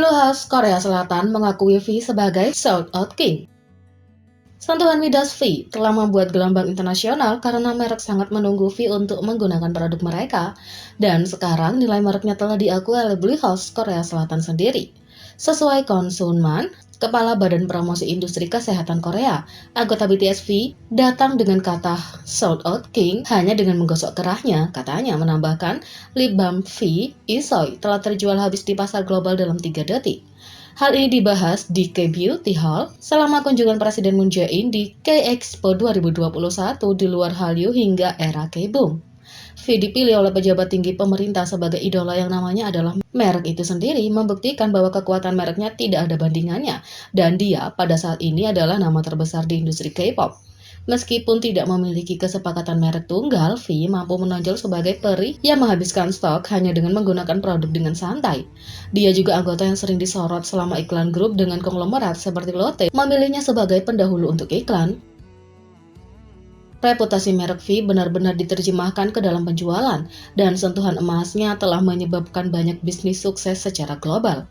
Blue House Korea Selatan mengakui V sebagai Sold Out King. Sentuhan Midas V telah membuat gelombang internasional karena merek sangat menunggu V untuk menggunakan produk mereka, dan sekarang nilai mereknya telah diakui oleh Blue House Korea Selatan sendiri. Sesuai Konsuman, Kepala Badan Promosi Industri Kesehatan Korea, anggota BTS V datang dengan kata Sold Out King hanya dengan menggosok kerahnya. Katanya menambahkan, lip balm V Isoy telah terjual habis di pasar global dalam 3 detik. Hal ini dibahas di K-Beauty Hall selama kunjungan Presiden Moon Jae-in di K-Expo 2021 di luar Hallyu hingga era K-Boom. V dipilih oleh pejabat tinggi pemerintah sebagai idola yang namanya adalah merek itu sendiri, membuktikan bahwa kekuatan mereknya tidak ada bandingannya, dan dia pada saat ini adalah nama terbesar di industri K-pop. Meskipun tidak memiliki kesepakatan merek tunggal, V mampu menonjol sebagai peri yang menghabiskan stok hanya dengan menggunakan produk dengan santai. Dia juga anggota yang sering disorot selama iklan grup dengan konglomerat seperti Lotte memilihnya sebagai pendahulu untuk iklan. Reputasi merek V benar-benar diterjemahkan ke dalam penjualan, dan sentuhan emasnya telah menyebabkan banyak bisnis sukses secara global.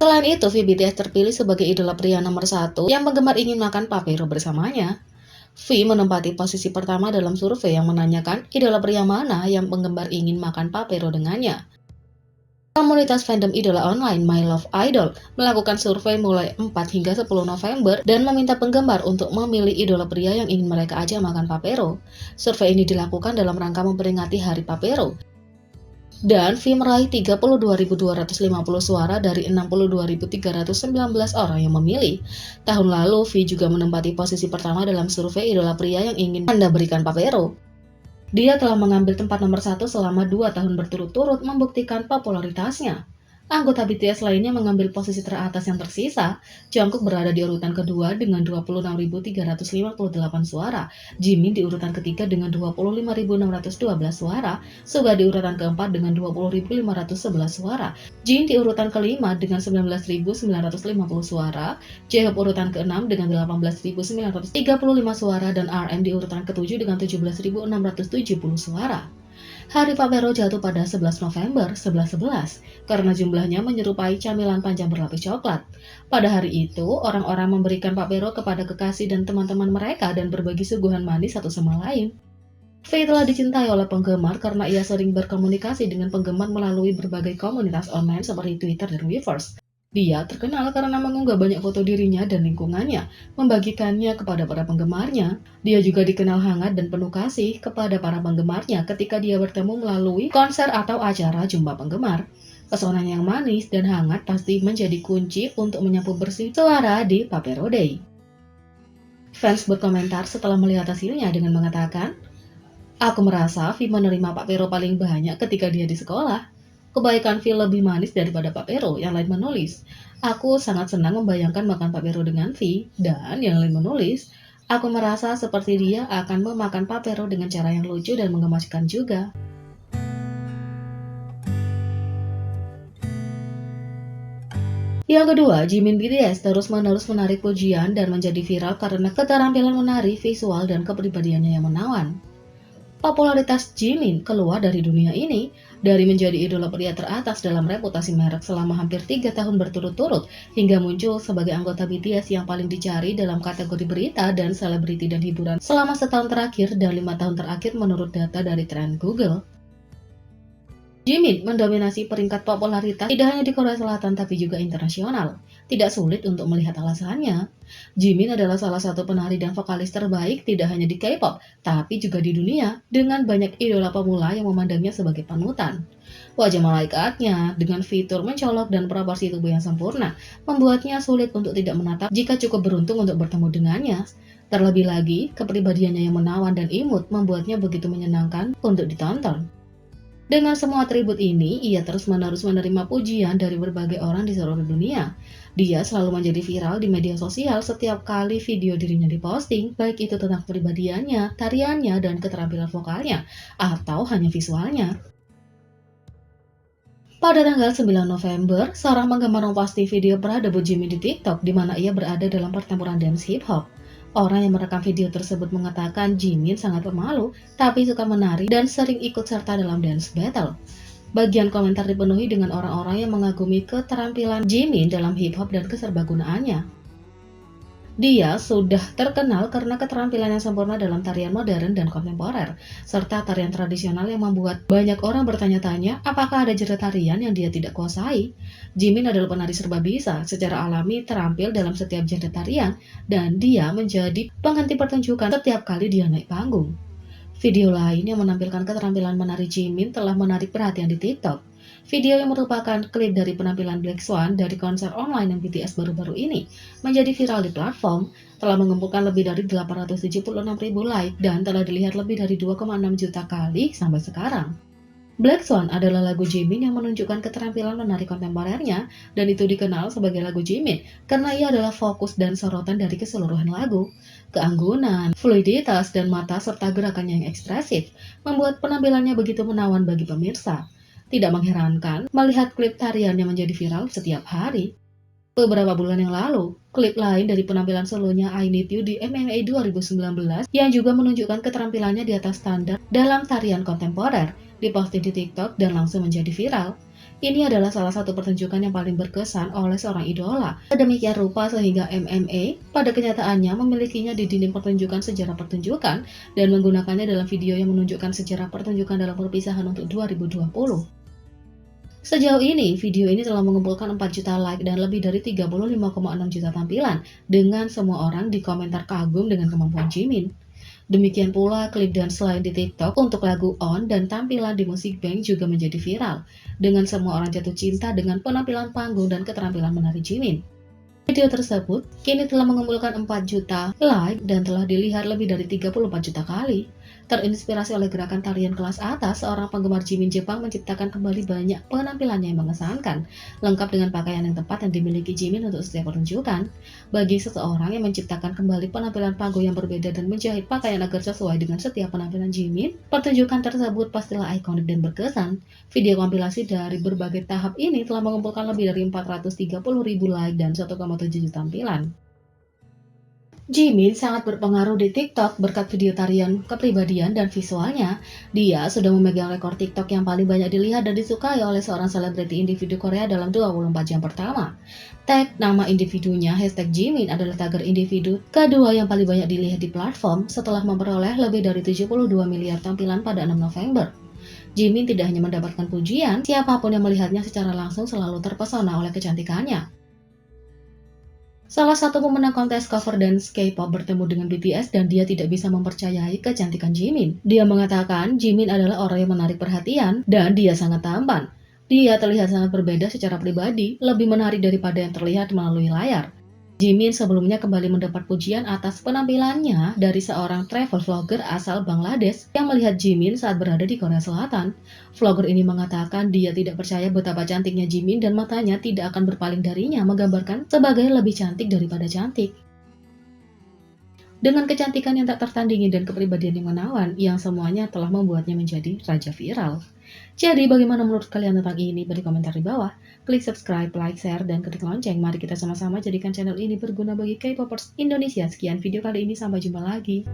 Selain itu, V BTS terpilih sebagai idola pria nomor 1 yang penggemar ingin makan papero bersamanya. V menempati posisi pertama dalam survei yang menanyakan idola pria mana yang penggemar ingin makan papero dengannya. Komunitas fandom idola online My Love Idol melakukan survei mulai 4 hingga 10 November dan meminta penggemar untuk memilih idola pria yang ingin mereka ajak makan papero. Survei ini dilakukan dalam rangka memperingati Hari Papero. Dan V meraih 32.250 suara dari 62.319 orang yang memilih. Tahun lalu, V juga menempati posisi pertama dalam survei idola pria yang ingin Anda berikan papero. Dia telah mengambil tempat nomor 1 selama 2 tahun berturut-turut, membuktikan popularitasnya. Anggota BTS lainnya mengambil posisi teratas yang tersisa. Jungkook berada di urutan kedua dengan 26.358 suara, Jimin di urutan ketiga dengan 25.612 suara, Suga di urutan keempat dengan 20.511 suara, Jin di urutan kelima dengan 19.950 suara, J-Hope urutan keenam dengan 18.935 suara, dan RM di urutan ketujuh dengan 17.670 suara. Hari Papero jatuh pada 11 November 11.11 karena jumlahnya menyerupai camilan panjang berlapis coklat. Pada hari itu, orang-orang memberikan papero kepada kekasih dan teman-teman mereka dan berbagi suguhan manis satu sama lain. V telah dicintai oleh penggemar karena ia sering berkomunikasi dengan penggemar melalui berbagai komunitas online seperti Twitter dan Weverse. Dia terkenal karena mengunggah banyak foto dirinya dan lingkungannya, membagikannya kepada para penggemarnya. Dia juga dikenal hangat dan penuh kasih kepada para penggemarnya ketika dia bertemu melalui konser atau acara jumpa penggemar. Pesonanya yang manis dan hangat pasti menjadi kunci untuk menyapu bersih suara di Papero Day. Fans berkomentar setelah melihat hasilnya dengan mengatakan, "Aku merasa V menerima papero paling banyak ketika dia di sekolah. Kebaikan V lebih manis daripada papero." Yang lain menulis, "Aku sangat senang membayangkan makan papero dengan V." Dan yang lain menulis, "Aku merasa seperti dia akan memakan papero dengan cara yang lucu dan menggemaskan juga." Yang kedua, Jimin BTS terus-menerus menarik pujian dan menjadi viral karena keterampilan menari, visual, dan kepribadiannya yang menawan. Popularitas Jimin keluar dari dunia ini, dari menjadi idola pria teratas dalam reputasi merek selama hampir 3 tahun berturut-turut, hingga muncul sebagai anggota BTS yang paling dicari dalam kategori berita dan selebriti dan hiburan selama setahun terakhir dan 5 tahun terakhir menurut data dari tren Google. Jimin mendominasi peringkat popularitas tidak hanya di Korea Selatan tapi juga internasional. Tidak sulit untuk melihat alasannya. Jimin adalah salah satu penari dan vokalis terbaik tidak hanya di K-pop, tapi juga di dunia, dengan banyak idola pemula yang memandangnya sebagai panutan. Wajah malaikatnya, dengan fitur mencolok dan proporsi tubuh yang sempurna, membuatnya sulit untuk tidak menatap jika cukup beruntung untuk bertemu dengannya. Terlebih lagi, kepribadiannya yang menawan dan imut membuatnya begitu menyenangkan untuk ditonton. Dengan semua atribut ini, ia terus-menerus menerima pujian dari berbagai orang di seluruh dunia. Dia selalu menjadi viral di media sosial setiap kali video dirinya diposting, baik itu tentang kepribadiannya, tariannya, dan keterampilan vokalnya, atau hanya visualnya. Pada tanggal 9 November, seorang penggemar memposting video pra debut Jimin di TikTok di mana ia berada dalam pertempuran dance hip hop. Orang yang merekam video tersebut mengatakan Jimin sangat pemalu, tapi suka menari dan sering ikut serta dalam dance battle. Bagian komentar dipenuhi dengan orang-orang yang mengagumi keterampilan Jimin dalam hip hop dan keserbagunaannya. Dia sudah terkenal karena keterampilan yang sempurna dalam tarian modern dan kontemporer, serta tarian tradisional yang membuat banyak orang bertanya-tanya apakah ada jenis tarian yang dia tidak kuasai. Jimin adalah penari serba bisa, secara alami terampil dalam setiap genre tarian, dan dia menjadi penghenti pertunjukan setiap kali dia naik panggung. Video lain yang menampilkan keterampilan menari Jimin telah menarik perhatian di TikTok. Video yang merupakan klip dari penampilan Black Swan dari konser online yang BTS baru-baru ini menjadi viral di platform, telah mengumpulkan lebih dari 876.000 like dan telah dilihat lebih dari 2,6 juta kali sampai sekarang. Black Swan adalah lagu Jimin yang menunjukkan keterampilan menari kontemporernya, dan itu dikenal sebagai lagu Jimin karena ia adalah fokus dan sorotan dari keseluruhan lagu. Keanggunan, fluiditas, dan mata serta gerakannya yang ekspresif membuat penampilannya begitu menawan bagi pemirsa. Tidak mengherankan melihat klip tariannya menjadi viral setiap hari. Beberapa bulan yang lalu, klip lain dari penampilan solonya I Need You di MMA 2019 yang juga menunjukkan keterampilannya di atas standar dalam tarian kontemporer diposting di TikTok dan langsung menjadi viral. Ini adalah salah satu pertunjukan yang paling berkesan oleh seorang idola. Sedemikian rupa sehingga MMA pada kenyataannya memilikinya di dinding pertunjukan sejarah pertunjukan dan menggunakannya dalam video yang menunjukkan sejarah pertunjukan dalam perpisahan untuk 2020. Sejauh ini, video ini telah mengumpulkan 4 juta like dan lebih dari 35,6 juta tampilan, dengan semua orang di komentar kagum dengan kemampuan Jimin. Demikian pula klip dance lain di TikTok untuk lagu On dan tampilan di Music Bank juga menjadi viral, dengan semua orang jatuh cinta dengan penampilan panggung dan keterampilan menari Jimin. Video tersebut kini telah mengumpulkan 4 juta like dan telah dilihat lebih dari 34 juta kali. Terinspirasi oleh gerakan tarian kelas atas, seorang penggemar Jimin Jepang menciptakan kembali banyak penampilannya yang mengesankan, lengkap dengan pakaian yang tepat yang dimiliki Jimin untuk setiap pertunjukan. Bagi seseorang yang menciptakan kembali penampilan panggung yang berbeda dan menjahit pakaian agar sesuai dengan setiap penampilan Jimin, pertunjukan tersebut pastilah ikonik dan berkesan. Video kompilasi dari berbagai tahap ini telah mengumpulkan lebih dari 430.000 like dan 1,7 juta tampilan. Jimin sangat berpengaruh di TikTok berkat video tarian kepribadian dan visualnya. Dia sudah memegang rekor TikTok yang paling banyak dilihat dan disukai oleh seorang selebriti individu Korea dalam 24 jam pertama. Tag nama individunya #Jimin adalah tagar individu kedua yang paling banyak dilihat di platform setelah memperoleh lebih dari 72 miliar tampilan pada 6 November. Jimin tidak hanya mendapatkan pujian, siapapun yang melihatnya secara langsung selalu terpesona oleh kecantikannya. Salah satu pemenang kontes cover dance K-pop bertemu dengan BTS dan dia tidak bisa mempercayai kecantikan Jimin. Dia mengatakan Jimin adalah orang yang menarik perhatian dan dia sangat tampan. Dia terlihat sangat berbeda secara pribadi, lebih menarik daripada yang terlihat melalui layar. Jimin sebelumnya kembali mendapat pujian atas penampilannya dari seorang travel vlogger asal Bangladesh yang melihat Jimin saat berada di Korea Selatan. Vlogger ini mengatakan dia tidak percaya betapa cantiknya Jimin dan matanya tidak akan berpaling darinya, menggambarkan sebagai lebih cantik daripada cantik. Dengan kecantikan yang tak tertandingi dan kepribadian yang menawan, yang semuanya telah membuatnya menjadi raja viral. Jadi bagaimana menurut kalian tentang ini? Beri komentar di bawah. Klik subscribe, like, share, dan klik lonceng. Mari kita sama-sama jadikan channel ini berguna bagi K-popers Indonesia. Sekian video kali ini, sampai jumpa lagi.